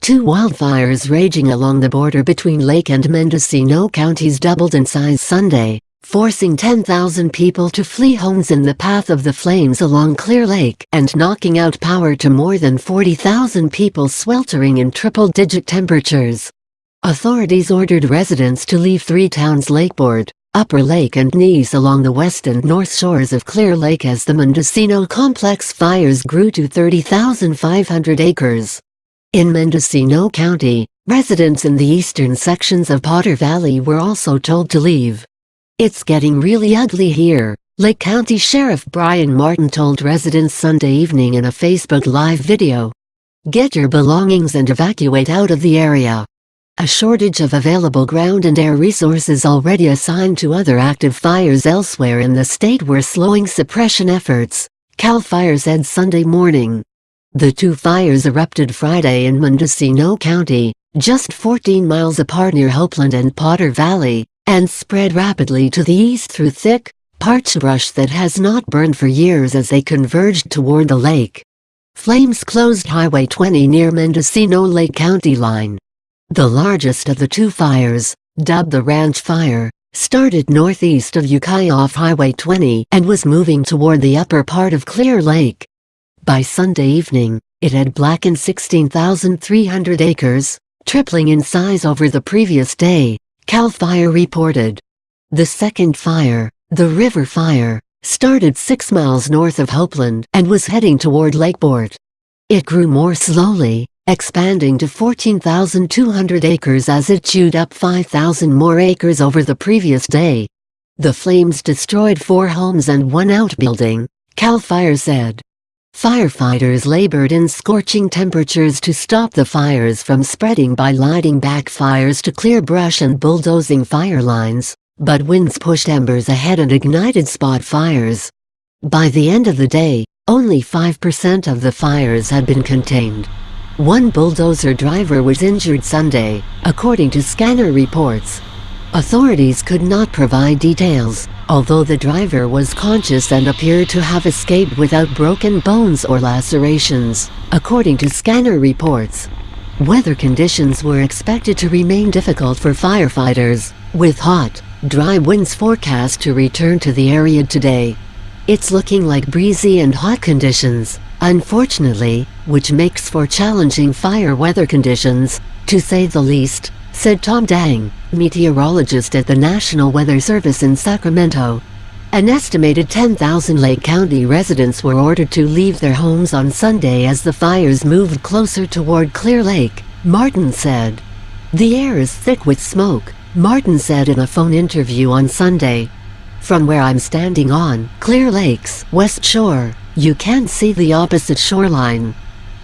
Two wildfires raging along the border between Lake and Mendocino counties doubled in size Sunday, forcing 10,000 people to flee homes in the path of the flames along Clear Lake and knocking out power to more than 40,000 people sweltering in triple-digit temperatures. Authorities ordered residents to leave three towns: Lakeport, Upper Lake and Nice along the west and north shores of Clear Lake as the Mendocino Complex fires grew to 30,500 acres. In Mendocino County, residents in the eastern sections of Potter Valley were also told to leave. "It's getting really ugly here," Lake County Sheriff Brian Martin told residents Sunday evening in a Facebook Live video. "Get your belongings and evacuate out of the area." A shortage of available ground and air resources already assigned to other active fires elsewhere in the state were slowing suppression efforts, CAL FIRE said Sunday morning. The two fires erupted Friday in Mendocino County, just 14 miles apart near Hopeland and Potter Valley, and spread rapidly to the east through thick, parched brush that has not burned for years as they converged toward the lake. Flames closed Highway 20 near Mendocino Lake County line. The largest of the two fires, dubbed the Ranch Fire, started northeast of Ukiah off Highway 20 and was moving toward the upper part of Clear Lake. By Sunday evening, it had blackened 16,300 acres, tripling in size over the previous day, CAL FIRE reported. The second fire, the River Fire, started 6 miles north of Hopeland and was heading toward Lakeport. It grew more slowly, expanding to 14,200 acres as it chewed up 5,000 more acres over the previous day. The flames destroyed 4 homes and 1 outbuilding, CAL FIRE said. Firefighters labored in scorching temperatures to stop the fires from spreading by lighting back fires to clear brush and bulldozing fire lines, but winds pushed embers ahead and ignited spot fires. By the end of the day, only 5% of the fires had been contained. One bulldozer driver was injured Sunday, according to scanner reports. Authorities could not provide details, although the driver was conscious and appeared to have escaped without broken bones or lacerations, according to scanner reports. Weather conditions were expected to remain difficult for firefighters, with hot, dry winds forecast to return to the area today. "It's looking like breezy and hot conditions, unfortunately, which makes for challenging fire weather conditions, to say the least," said Tom Dang, meteorologist at the National Weather Service in Sacramento. An estimated 10,000 Lake County residents were ordered to leave their homes on Sunday as the fires moved closer toward Clear Lake, Martin said. "The air is thick with smoke," Martin said in a phone interview on Sunday. "From where I'm standing on Clear Lake's west shore, you can't see the opposite shoreline."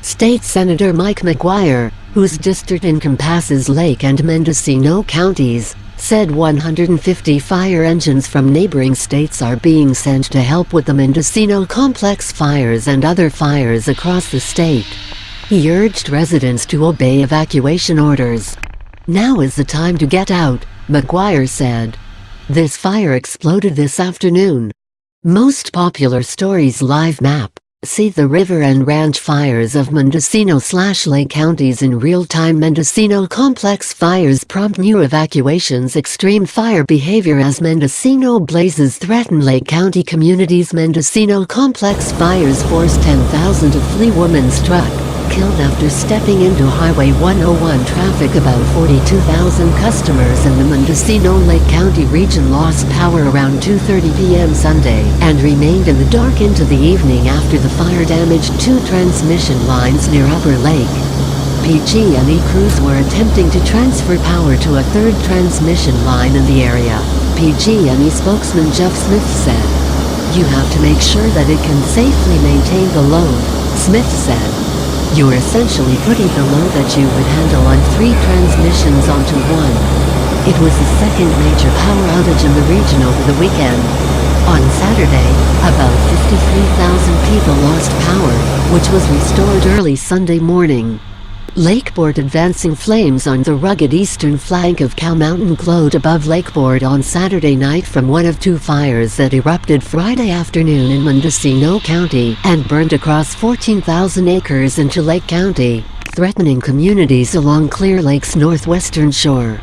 State Senator Mike McGuire, whose district encompasses Lake and Mendocino counties, said 150 fire engines from neighboring states are being sent to help with the Mendocino Complex fires and other fires across the state. He urged residents to obey evacuation orders. "Now is the time to get out," McGuire said. This fire exploded this afternoon. Most popular stories live map. See the River and Ranch fires of Mendocino/Lake counties in real time. Mendocino Complex fires prompt new evacuations. Extreme fire behavior as Mendocino blazes threaten Lake County communities. Mendocino Complex fires forced 10,000 to flee. Woman's truck killed after stepping into Highway 101 traffic. About 42,000 customers in the Mendocino Lake County region lost power around 2:30 p.m. Sunday and remained in the dark into the evening after the fire damaged 2 transmission lines near Upper Lake. PG&E crews were attempting to transfer power to a 3rd transmission line in the area, PG&E spokesman Jeff Smith said. "You have to make sure that it can safely maintain the load," Smith said. "You're essentially putting the load that you would handle on 3 transmissions onto 1. It was the second major power outage in the region over the weekend. On Saturday, about 53,000 people lost power, which was restored early Sunday morning. Lakeport advancing flames on the rugged eastern flank of Cow Mountain glowed above Lakeport on Saturday night from one of 2 fires that erupted Friday afternoon in Mendocino County and burned across 14,000 acres into Lake County. threatening communities along Clear Lake's northwestern shore.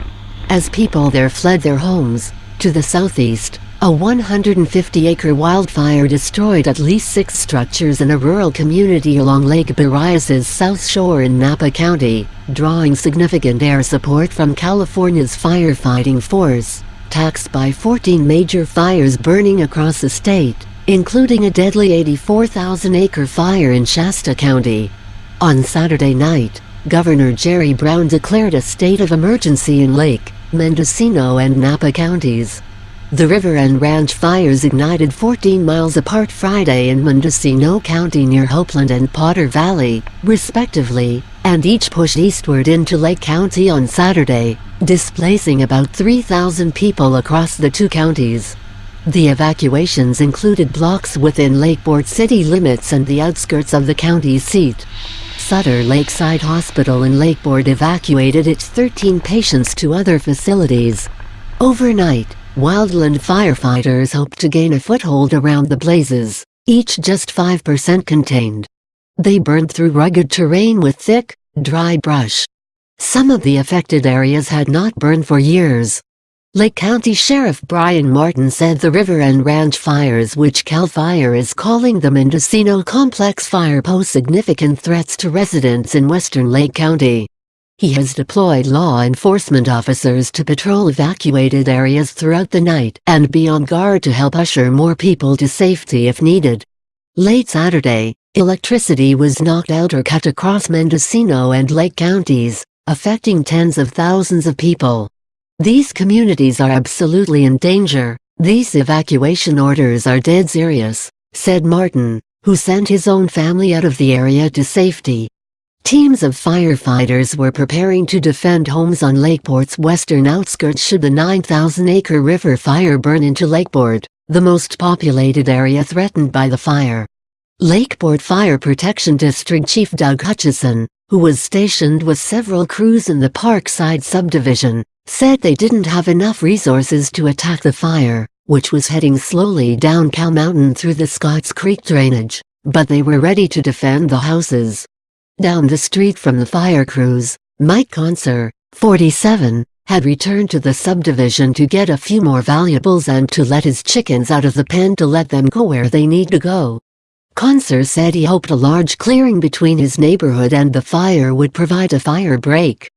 As people there fled their homes, to the southeast, a 150-acre wildfire destroyed at least 6 structures in a rural community along Lake Berryessa's south shore in Napa County, drawing significant air support from California's firefighting force, taxed by 14 major fires burning across the state, including a deadly 84,000-acre fire in Shasta County. On Saturday night, Governor Jerry Brown declared a state of emergency in Lake, Mendocino and Napa counties. The river and ranch fires ignited 14 miles apart Friday in Mendocino County near Hopeland and Potter Valley, respectively, and each pushed eastward into Lake County on Saturday, displacing about 3,000 people across the 2 counties. The evacuations included blocks within Lakeport city limits and the outskirts of the county seat. Sutter Lakeside Hospital in Lakeport evacuated its 13 patients to other facilities. Overnight, wildland firefighters hoped to gain a foothold around the blazes, each just 5% contained. They burned through rugged terrain with thick, dry brush. Some of the affected areas had not burned for years. Lake County Sheriff Brian Martin said the river and ranch fires, which CAL FIRE is calling the Mendocino Complex fire, pose significant threats to residents in western Lake County. He has deployed law enforcement officers to patrol evacuated areas throughout the night and be on guard to help usher more people to safety if needed. Late Saturday, electricity was knocked out or cut across Mendocino and Lake counties, affecting tens of thousands of people. These communities are absolutely in danger. These evacuation orders are dead serious, said Martin, who sent his own family out of the area to safety. Teams of firefighters were preparing to defend homes on Lakeport's western outskirts should the 9,000-acre river fire burn into Lakeport, the most populated area threatened by the fire. Lakeport Fire Protection District Chief Doug Hutchison, who was stationed with several crews in the Parkside subdivision, said they didn't have enough resources to attack the fire, which was heading slowly down Cow Mountain through the Scotts Creek drainage, but they were ready to defend the houses. Down the street from the fire crews, Mike Conser, 47, had returned to the subdivision to get a few more valuables and to let his chickens out of the pen to let them go where they need to go. Conser said he hoped a large clearing between his neighborhood and the fire would provide a fire break.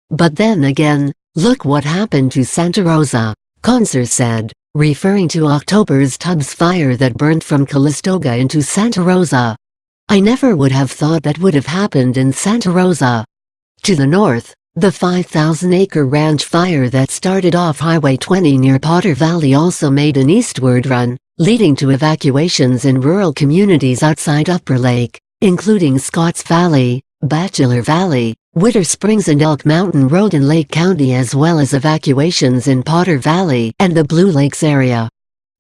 But then again, look what happened to Santa Rosa, Conser said, referring to October's Tubbs fire that burned from Calistoga into Santa Rosa. I never would have thought that would have happened in Santa Rosa. To the north, the 5,000-acre ranch fire that started off Highway 20 near Potter Valley also made an eastward run, leading to evacuations in rural communities outside Upper Lake, including Scotts Valley, Bachelor Valley, Witter Springs and Elk Mountain Road in Lake County, as well as evacuations in Potter Valley and the Blue Lakes area.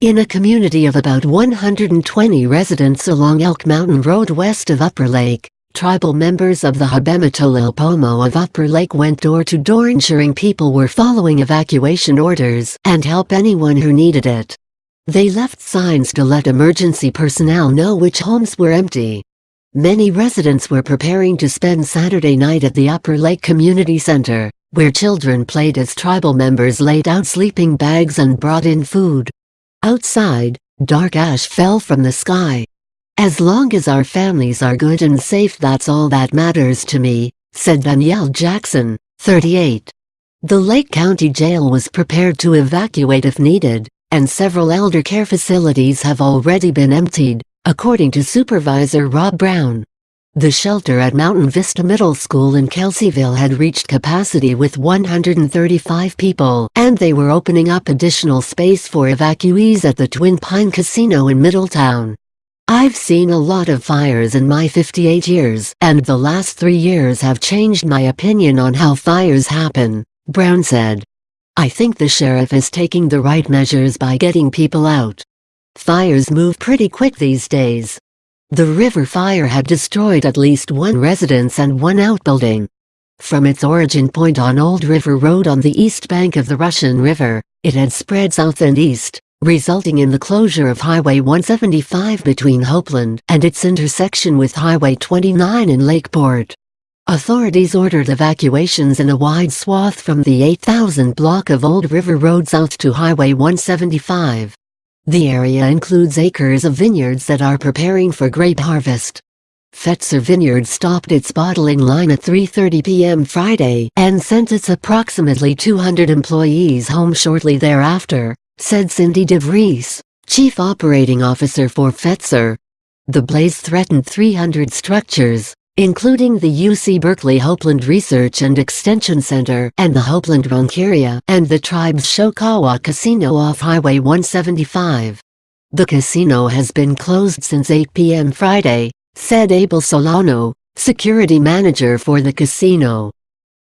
In a community of about 120 residents along Elk Mountain Road west of Upper Lake, tribal members of the Habematolilpomo of Upper Lake went door to door ensuring people were following evacuation orders and help anyone who needed it. They left signs to let emergency personnel know which homes were empty. Many residents were preparing to spend Saturday night at the Upper Lake Community Center, where children played as tribal members laid out sleeping bags and brought in food. Outside, dark ash fell from the sky. As long as our families are good and safe, that's all that matters to me, said Danielle Jackson, 38. The Lake County Jail was prepared to evacuate if needed, and several elder care facilities have already been emptied, according to Supervisor Rob Brown. The shelter at Mountain Vista Middle School in Kelseyville had reached capacity with 135 people, and they were opening up additional space for evacuees at the Twin Pine Casino in Middletown. I've seen a lot of fires in my 58 years, and the last 3 years have changed my opinion on how fires happen, Brown said. I think the sheriff is taking the right measures by getting people out. Fires move pretty quick these days. The river fire had destroyed at least 1 residence and 1 outbuilding. From its origin point on Old River Road on the east bank of the Russian River, it had spread south and east, resulting in the closure of Highway 175 between Hopeland and its intersection with Highway 29 in Lakeport. Authorities ordered evacuations in a wide swath from the 8,000 block of Old River Road south to Highway 175. The area includes acres of vineyards that are preparing for grape harvest. Fetzer Vineyard stopped its bottling line at 3:30 p.m. Friday and sent its approximately 200 employees home shortly thereafter, said Cindy DeVries, Chief Operating Officer for Fetzer. The blaze threatened 300 structures, including the UC Berkeley Hopeland Research and Extension Center and the Hopeland Roncaria and the tribe's Shokawa Casino off Highway 175. The casino has been closed since 8 p.m. Friday, said Abel Solano, security manager for the casino.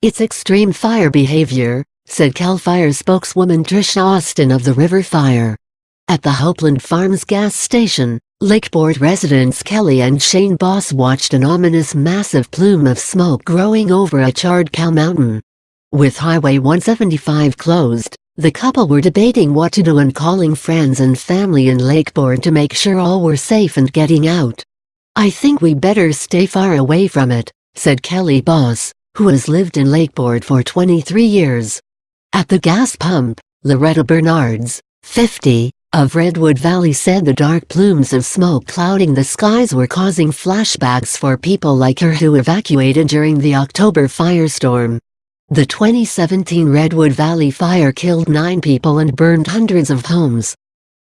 It's extreme fire behavior, said CAL FIRE spokeswoman Tricia Austin of the River Fire. At the Hopeland Farms gas station, Lakeport residents Kelly and Shane Boss watched an ominous massive plume of smoke growing over a charred cow mountain. With Highway 175 closed, the couple were debating what to do and calling friends and family in Lakeport to make sure all were safe and getting out. I think we better stay far away from it, said Kelly Boss, who has lived in Lakeport for 23 years. At the gas pump, Loretta Bernards, 50, of Redwood Valley said the dark plumes of smoke clouding the skies were causing flashbacks for people like her who evacuated during the October firestorm. The 2017 Redwood Valley fire killed 9 people and burned hundreds of homes.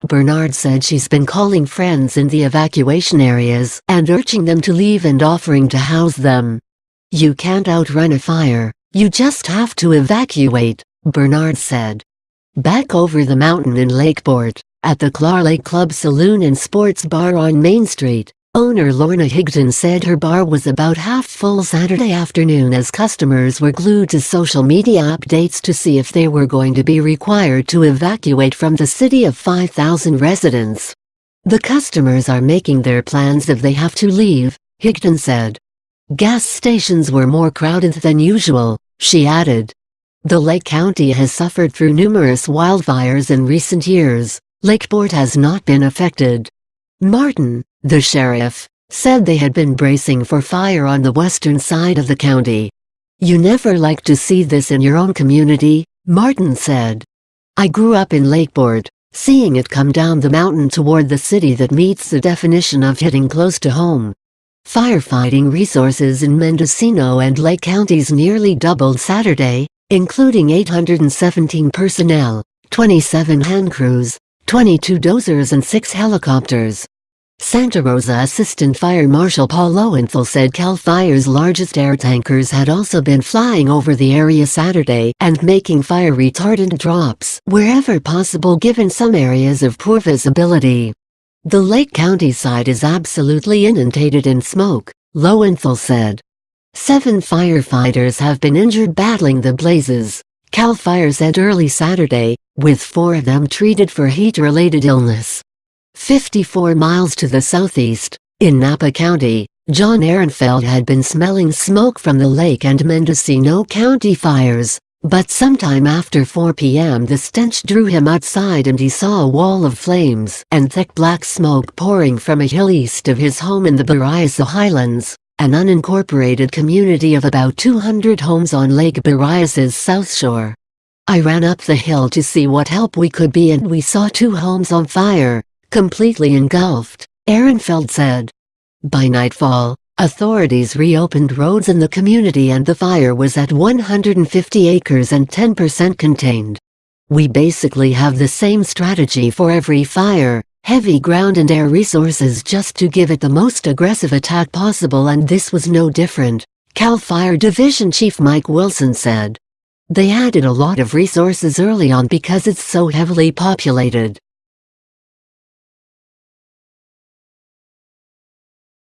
Bernard said she's been calling friends in the evacuation areas and urging them to leave and offering to house them. You can't outrun a fire, you just have to evacuate, Bernard said. Back over the mountain in Lakeport, at the Clar Lake Club Saloon and Sports Bar on Main Street, owner Lorna Higdon said her bar was about half full Saturday afternoon as customers were glued to social media updates to see if they were going to be required to evacuate from the city of 5,000 residents. The customers are making their plans if they have to leave, Higdon said. Gas stations were more crowded than usual, she added. The Lake County has suffered through numerous wildfires in recent years. Lakeport has not been affected. Martin, the sheriff, said they had been bracing for fire on the western side of the county. You never like to see this in your own community, Martin said. I grew up in Lakeport, seeing it come down the mountain toward the city that meets the definition of hitting close to home. Firefighting resources in Mendocino and Lake counties nearly doubled Saturday, including 817 personnel, 27 hand crews, 22 dozers and 6 helicopters. Santa Rosa Assistant Fire Marshal Paul Lowenthal said CAL FIRE's largest air tankers had also been flying over the area Saturday and making fire retardant drops wherever possible given some areas of poor visibility. The Lake County side is absolutely inundated in smoke, Lowenthal said. 7 firefighters have been injured battling the blazes, CAL FIRE said early Saturday, with 4 of them treated for heat-related illness. 54 miles to the southeast, in Napa County, John Ehrenfeld had been smelling smoke from the Lake and Mendocino County fires, but sometime after 4 p.m. the stench drew him outside and he saw a wall of flames and thick black smoke pouring from a hill east of his home in the Berryessa Highlands, an unincorporated community of about 200 homes on Lake Berryessa's south shore. I ran up the hill to see what help we could be and we saw 2 homes on fire, completely engulfed, Ehrenfeld said. By nightfall, authorities reopened roads in the community and the fire was at 150 acres and 10% contained. We basically have the same strategy for every fire, heavy ground and air resources just to give it the most aggressive attack possible, and this was no different, CAL FIRE Division Chief Mike Wilson said. They added a lot of resources early on because it's so heavily populated.